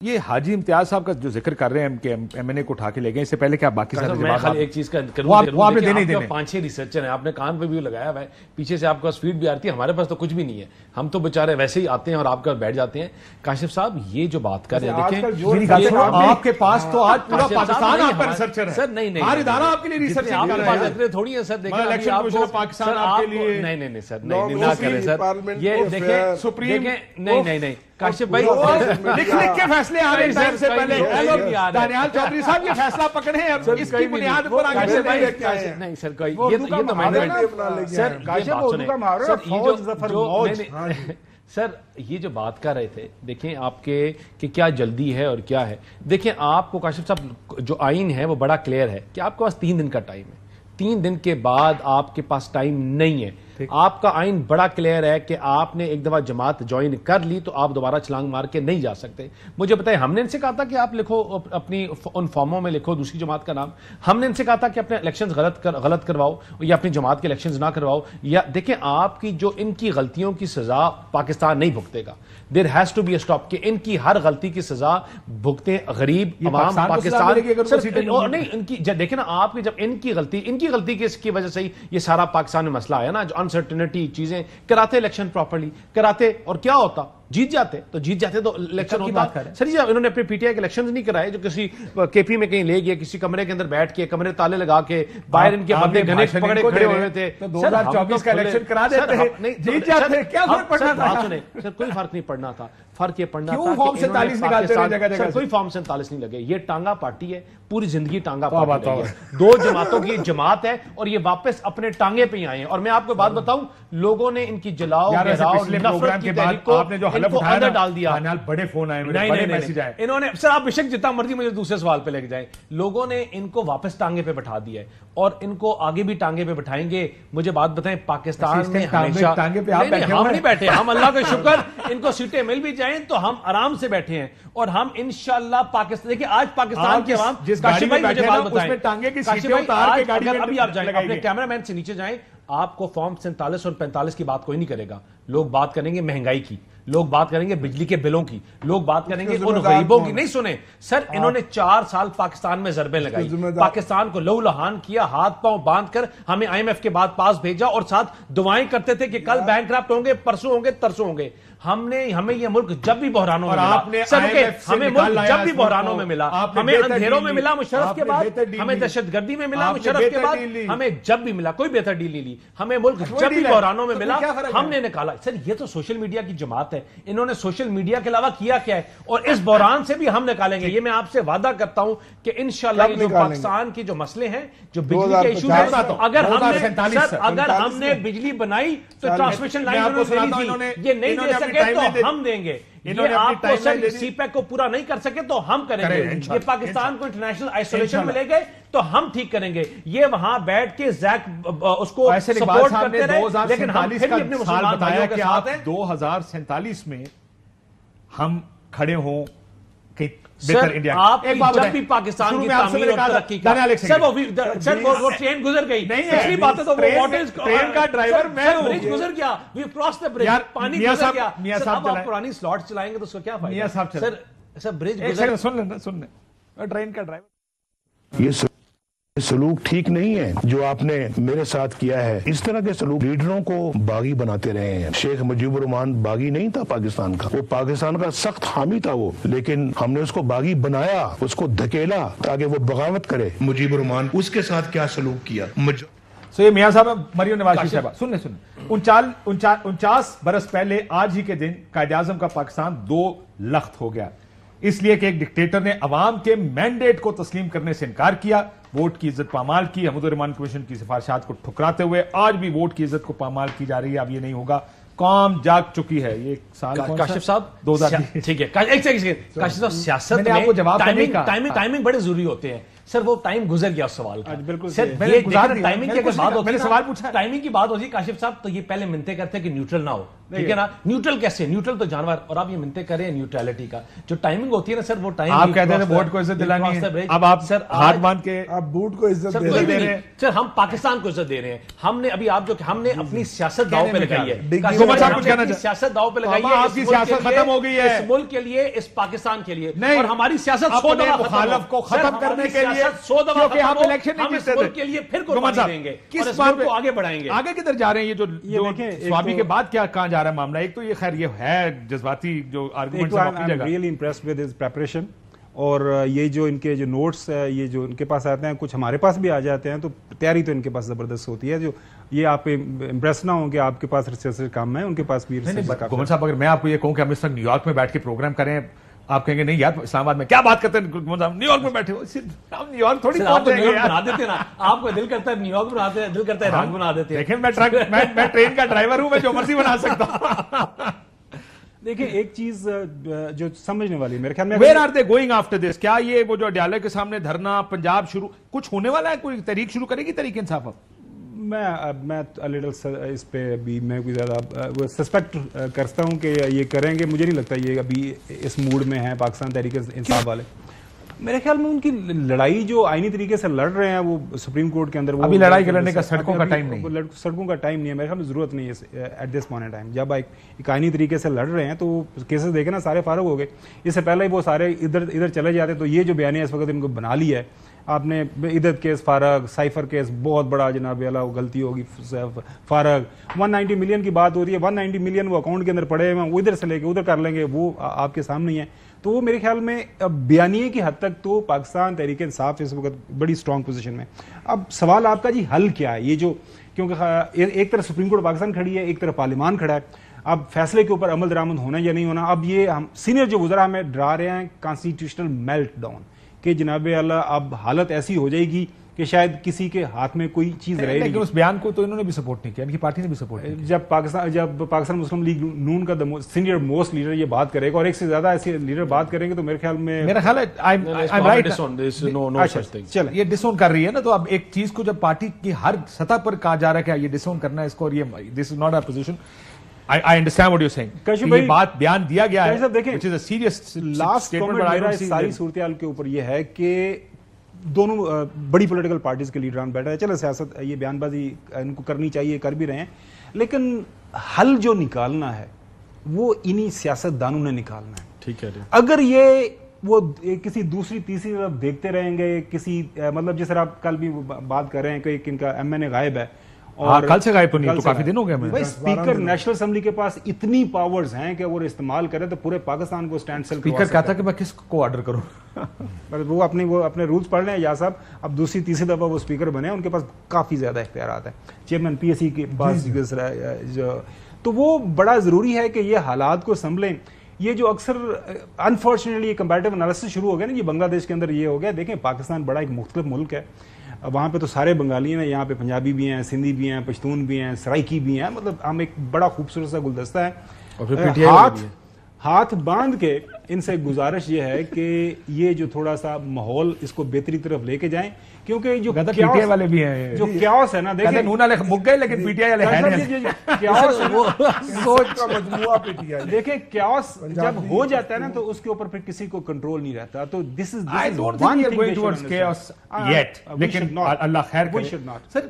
یہ حاجی امتیاز صاحب کا جو ذکر کر رہے ہیں کہ ایم این اے کو اٹھا کے لے گئے، اس سے پہلے کیا باقی سارے میں خالی ایک چیز کا وہ آپ نے دینے 5-6 ریسرچر ہیں، آپ نے کان پہ بھی لگایا ہوا ہے، پیچھے سے آپ کا فیڈ بھی آتی ہے، ہمارے پاس تو کچھ بھی نہیں ہے، ہم تو بیچارے ویسے ہی آتے ہیں اور آپ کا بیٹھ جاتے ہیں. کاشف صاحب یہ جو بات کر رہے ہیں دیکھیں آپ کے پاس تو آج پورا پاکستان آپ کا ریسرچر ہے سر. نہیں ہر ادارہ آپ کے لیے ریسرچ کر رہا ہے، تھوڑی ہے سر. دیکھیں الیکشن کمیشن پاکستان آپ کے لیے نہیں سر نہ کریں سر. یہ دیکھیں سپریم نہیں کاشف بھائی لکھ کے فیصلے آ رہے ہیں ٹائم سے پہلے. دانیال چودھری صاحب یہ فیصلہ پکڑے ہیں اور اس کی بنیاد پر آگے نہیں سر کوئی یہ تو میں سر سر یہ جو بات کر رہے تھے دیکھیں آپ کے کہ کیا جلدی ہے اور کیا ہے. دیکھیں آپ کو کاشف صاحب جو آئین ہے وہ بڑا کلیئر ہے کہ آپ کے پاس 3 دن کا ٹائم ہے. 3 دن کے بعد آپ کے پاس ٹائم نہیں ہے. آپ کا آئین بڑا کلیئر ہے کہ آپ نے ایک دفعہ جماعت جوائن کر لی تو آپ دوبارہ چھلانگ مار کے نہیں جا سکتے. مجھے بتائیں ہم نے ان سے کہا تھا کہ آپ لکھو اپنی ان فارموں میں لکھو دوسری جماعت کا نام. ہم نے ان سے کہا تھا کہ اپنے الیکشنز غلط کرواؤ یا اپنی جماعت کے الیکشنز نہ کرواؤ. یا دیکھیں آپ کی جو ان کی غلطیوں کی سزا پاکستان نہیں بھگتے گا. There has to be a stop کہ ان کی ہر غلطی کی سزا بھگتے غریب عوام پاکستان. نہیں ان کی دیکھیں نا آپ کی جب ان کی غلطی کی وجہ سے یہ سارا پاکستان میں مسئلہ آیا نا, جو انسرٹنٹی چیزیں کراتے الیکشن پراپرلی کراتے اور کیا ہوتا جیت جاتے تو الیکشن ہوتا. سر جی انہوں نے اپنے پی ٹی آئی کے الیکشن نہیں کرائے جو کسی کے پی میں کہیں لے گیا کسی کمرے کے اندر بیٹھ کے کمرے تالے لگا کے باہر ان کے بندے گھنے پکڑے کھڑے ہوئے تھے. 2024 کا الیکشن کرا دیتے ہیں جیت جاتے کیا فرق پڑنا تھا؟ سر کوئی فرق نہیں پڑنا تھا. فرق یہ پڑنا تھا فارم 47 نکالتے رہے جگہ جگہ. کوئی فارم 47 نہیں لگے. یہ ٹانگا پارٹی ہے, پوری زندگی ٹانگا پارٹی ہے. 2 جماعتوں کی جماعت ہے اور یہ واپس اپنے ٹانگے پہ ہی آئے ہیں. اور میں آپ کو بات بتاؤں, لوگوں نے ان کی جلاؤ نفرت کی تحریک کو اندر ڈال دیا. بڑے فون آئے, بڑے میسج آئے. انہوں نے سر آپ بے شک جتنا مرضی مجھے دوسرے سوال پہ لے کے جائیں, لوگوں نے ان کو واپس ٹانگے پہ بٹھا دیا ہے اور ان کو آگے بھی ٹانگے پہ بٹھائیں گے. مجھے بات بتائیں, پاکستان میں ہمیشہ ہم نہیں بیٹھے, ہم اللہ کا شکر ان کو سیٹیں مل بھی جائیں تو ہم آرام سے بیٹھے ہیں اور ہم انشاءاللہ پاکستان. دیکھیں آج پاکستان کے عوام, کاشف بھائی مجھے بات بتائیں, ابھی آپ جائیں اپنے کیمرہ مین سے نیچے جائیں, آپ کو فارم 47 اور 45 کی بات کوئی نہیں کرے گا. لوگ بات کریں گے مہنگائی کی, لوگ بات کریں گے بجلی کے بلوں کی, لوگ بات کریں گے ان غریبوں کی. نہیں سنیں سر, انہوں نے 4 سال پاکستان میں ضربیں لگائی, پاکستان کو لہو لہان کیا, ہاتھ پاؤں باندھ کر ہمیں آئی ایم ایف کے بعد پاس بھیجا اور ساتھ دعائیں کرتے تھے کہ کل بینک کرپٹ ہوں گے, پرسوں ہوں گے, ترسوں ہوں گے. ہمیں یہ ملک جب بھی بحرانوں میں ملا, ہمیں ملک جب بھی بحرانوں میں ملا, ہمیں اندھیروں میں ملا مشرف کے بعد, ہمیں دہشت گردی میں ملا مشرف کے بعد, ہمیں جب بھی ملا کوئی بہتر ڈیل نہیں لی. ہمیں ملک جب بھی بحرانوں میں ملا ہم نے نکالا. سر یہ تو سوشل میڈیا کی جماعت ہے, انہوں نے سوشل میڈیا کے علاوہ کیا کیا ہے, اور اس بحران سے بھی ہم نکالیں گے. یہ میں آپ سے وعدہ کرتا ہوں کہ انشاءاللہ جو پاکستان کی جو مسئلے ہیں, جو بجلی کے ایشو ہیں, اگر ہم نے بجلی بنائی تو ٹرانسمیشن لائن یہ نہیں دے سکے تو ہم دیں گے. یہ آپ کو سر سی پیک کو پورا نہیں کر سکے تو ہم کریں گے. یہ پاکستان کو انٹرنیشنل آئسولیشن میں لے گئے تو ہم ٹھیک کریں گے. یہ وہاں بیٹھ کے زیک اس کو سپورٹ کرتے رہے, لیکن ہم پھر بھی اپنے مسلمان بھائیوں کے ساتھ ہیں. 2047 میں ہم کھڑے ہوں کہ سر آپ جب بھی پاکستان کی تعمیر اور ترقی کا سر وہ ٹرین گزر گئی, پچھلی باتیں تو وہ ٹرین کا ڈرائیور میں ہوں, برج گزر گیا, وی کراس دا برج, پانی گزر گیا. سر اب آپ پرانی سلاٹ چلائیں گے تو اس کا کیا فائدہ؟ سر برج گزر, سن لیں ٹرین کا ڈرائیور. یہ سلوک ٹھیک نہیں ہے جو آپ نے میرے ساتھ کیا ہے. اس طرح کے سلوک لیڈروں کو باغی بناتے رہے ہیں. شیخ مجیب الرحمان باغی نہیں تھا پاکستان کا, وہ پاکستان کا سخت حامی تھا وہ, لیکن ہم نے اس کو باغی بنایا, اس کو دھکیلا تاکہ وہ بغاوت کرے. مجیب الرحمان اس کے ساتھ کیا سلوک کیا. یہ میاں صاحب مریم نواز شریف صاحبہ سنیں 49 برس پہلے آج ہی کے دن قائد اعظم کا پاکستان 2 لخت ہو گیا, اس لیے کہ ایک ڈکٹیٹر نے عوام کے مینڈیٹ کو تسلیم کرنے سے انکار کیا, ووٹ کی عزت پامال کی. حمود الرحمان کمیشن کی سفارشات کو ٹھکراتے ہوئے آج بھی ووٹ کی عزت کو پامال کی جا رہی ہے. اب یہ نہیں ہوگا, قوم جاگ چکی ہے. یہ سال کاشف صاحب 2020 ٹھیک ہے. کاشف صاحب سیاست میں ٹائمنگ بڑے ضروری ہوتے ہیں. سر وہ ٹائم گزر گیا اس سوال کا. ٹائمنگ کی بات ہوتی ہے کاشف صاحب, تو یہ پہلے منتے کرتے کہ نیوٹرل نہ ہو, ٹھیک ہے نا. نیوٹرل کیسے, نیوٹرل تو جانور, اور آپ یہ منتے کریں نیوٹرلٹی کا جو ٹائمنگ ہوتی ہے نا سر, وہ ٹائم آپ کہتے ہیں ووٹ کو عزت دلانی ہے, اب آپ سر ہاتھ باندھ کے آپ بوٹ کو عزت دے رہے ہیں. سر ہم پاکستان کو عزت دے رہے ہیں, ہم نے ابھی آپ جو ہم نے اپنی سیاست داؤ پہ لگائی ہے, سیاست داؤ پہ لگائی ہے, آپ کی سیاست ختم ہو گئی ہے اس ملک کے لیے, اس پاکستان کے لیے, اور ہماری سیاست 100 دفعہ مخالف کو ختم کرنے کے لیے, 100 دفعہ کیونکہ آپ الیکشن نہیں جیتے تھے کے لیے پھر قربانی دیں گے, اور اس ملک کو آگے بڑھائیں گے. آگے کدھر جا رہے ہیں یہ جو سوابی کے بعد کیا کہاں جا رہا ہے معاملہ؟ ایک تو یہ خیر یہ ہے جذباتی جو آرگومنٹ سے موقع جگہ. Really impressed with his preparation, اور یہ جو ان کے جو نوٹس ہے, یہ جو ان کے پاس آتے ہیں, کچھ ہمارے پاس بھی آ جاتے ہیں, تو تیاری تو ان کے پاس زبردست ہوتی ہے. جو یہ آپ امپریس نہ ہوں کہ آپ کے پاس ریسرچ کام ہے, ان کے پاس بھی ریسرچ کام ہے. گومن صاحب اگر میں آپ کو یہ کہوں کہ ہم اس وقت نیو یارک میں بیٹھ کے پروگرام کریں, آپ کہیں گے نہیں یار اسلام آباد میں کیا بات کرتے ہیں, نیو یارک میں بیٹھے ہو, ہم نیو یارک تھوڑی بنا دیتے ہیں نا, آپ کو دل کرتا ہے نیو یارک بنا دیتے ہیں, دل کرتا ہے عراق بنا دیتے ہیں. دیکھیں میں ٹرین کا ڈرائیور ہوں, میں جو مرضی بنا سکتا ہوں. دیکھیں ایک چیز جو سمجھنے والی میرے خیال میں, where are they going after this? کیا یہ وہ جو اڈیالہ کے سامنے دھرنا پنجاب شروع کچھ ہونے والا ہے, کوئی تحریک شروع کرے گی تحریک انصاف؟ میں اس پہ ابھی میں کوئی زیادہ سسپیکٹ کرتا ہوں کہ یہ کریں گے. مجھے نہیں لگتا یہ ابھی اس موڈ میں ہیں پاکستان تحریک انصاف والے. میرے خیال میں ان کی لڑائی جو آئینی طریقے سے لڑ رہے ہیں وہ سپریم کورٹ کے اندر, وہ ابھی لڑائی لڑنے کا سڑکوں کا ٹائم نہیں, سڑکوں کا ٹائم نہیں ہے میرے خیال میں, ضرورت نہیں ہے ایٹ دس پوائنٹ ٹائم. جب ایک آئینی طریقے سے لڑ رہے ہیں تو کیسز دیکھیں نا سارے فارغ ہو گئے, اس سے پہلے ہی وہ سارے ادھر چلے جاتے. تو یہ جو بیانیہ اس وقت ان کو بنا لیا ہے, آپ نے عدت کیس فارغ, سائفر کیس بہت بڑا جناب والا غلطی ہوگی فارغ, 190 ملین کی بات ہوتی ہے, 190 ملین وہ اکاؤنٹ کے اندر پڑے ہیں, وہ ادھر سے لے کے ادھر کر لیں گے, وہ آپ کے سامنے ہی ہے. تو وہ میرے خیال میں بیانیے کی حد تک تو پاکستان تحریک انصاف اس وقت بڑی اسٹرانگ پوزیشن میں. اب سوال آپ کا جی حل کیا ہے؟ یہ جو کیونکہ ایک طرف سپریم کورٹ پاکستان کھڑی ہے, ایک طرف پارلیمان کھڑا ہے, اب فیصلے کے اوپر عمل درآمد ہونا یا نہیں ہونا. اب یہ ہم سینئر جو وزراء ہمیں ڈرا رہے ہیں کانسٹیٹیوشنل میلٹ ڈاؤن, کہ جناب اللہ اب حالت ایسی ہو جائے گی کہ شاید کسی کے ہاتھ میں کوئی چیز رہے. لیکن اس بیان کو تو انہوں نے بھی سپورٹ نہیں کیا, ان کی پارٹی نے بھی سپورٹ نہیں کیا. جب پاکستان مسلم لیگ نون کا سینئر موسٹ لیڈر یہ بات کرے گا, اور ایک سے زیادہ ایسے لیڈر بات کریں گے, تو میرے خیال میں یہ ڈس اون کر رہی ہے نا. تو اب ایک چیز کو جب پارٹی کی ہر سطح پر کہا جا رہا ہے کہ یہ ڈس اون کرنا ہے اس کو, اور یہ this is not a position. I understand what you're saying. یہ بات بیان دیا گیا ہے, which is a serious statement. ساری صورتحال کے اوپر یہ ہے کہ دونوں بڑی پولیٹیکل پارٹیز کے لیڈران بیٹھا ہے. چلو سیاست یہ بیان بازی ان کو کرنی چاہیے, کر بھی رہے ہیں, لیکن حل جو نکالنا ہے وہ انہی سیاست دانوں نے نکالنا ہے. ٹھیک ہے, اگر یہ وہ کسی دوسری تیسری طرف دیکھتے رہیں گے, کسی مطلب جس طرح آپ کل بھی بات کر رہے ہیں کہ ان کا ایم این اے غائب ہے, اور کل سے غائب تو نہیں, تو کافی دن ہو گئے. اسپیکر نیشنل اسمبلی کے پاس اتنی پاورز ہیں کہ وہ استعمال کرے تو پورے پاکستان کو اسٹینڈ سل. اسپیکر کہتا کہ میں کس کو آرڈر کروں, وہ اپنے رولز پڑھ لیں. یا صاحب اب دوسری تیسری دفعہ وہ اسپیکر بنے, ان کے پاس کافی زیادہ اختیارات ہیں, چیئرمین پی ایس سی کے پاس, تو وہ بڑا ضروری ہے کہ یہ حالات کو سنبھلیں. یہ جو اکثر انفارچونیٹلی کمپیریٹیو انالیسس شروع ہو گیا نا, یہ بنگلہ دیش کے اندر یہ ہو گیا. دیکھیں پاکستان بڑا ایک مختلف ملک ہے, وہاں پہ تو سارے بنگالی ہیں, یہاں پہ پنجابی بھی ہیں, سندھی بھی ہیں, پشتون بھی ہیں, سرائکی بھی ہیں, مطلب ہم ایک بڑا خوبصورت سا گلدستہ ہے. ہاتھ باندھ کے ان سے گزارش یہ ہے کہ یہ جو تھوڑا سا ماحول اس کو بہتری طرف لے کے جائیں, کیونکہ جو پی ٹی آئی والے بھی ہیں, جو کیاس ہے نا, دیکھیں نون والے مک گئے لیکن پی ٹی آئی والے ہیں نہیں. سوچ کا مجموعہ پی ٹی آئی. دیکھیں کیاس جب ہو جاتا ہے نا تو اس کے اوپر پھر کسی کو کنٹرول نہیں رہتا. تو دس از I don't think we are going towards chaos yet, لیکن اللہ خیر کرے. سر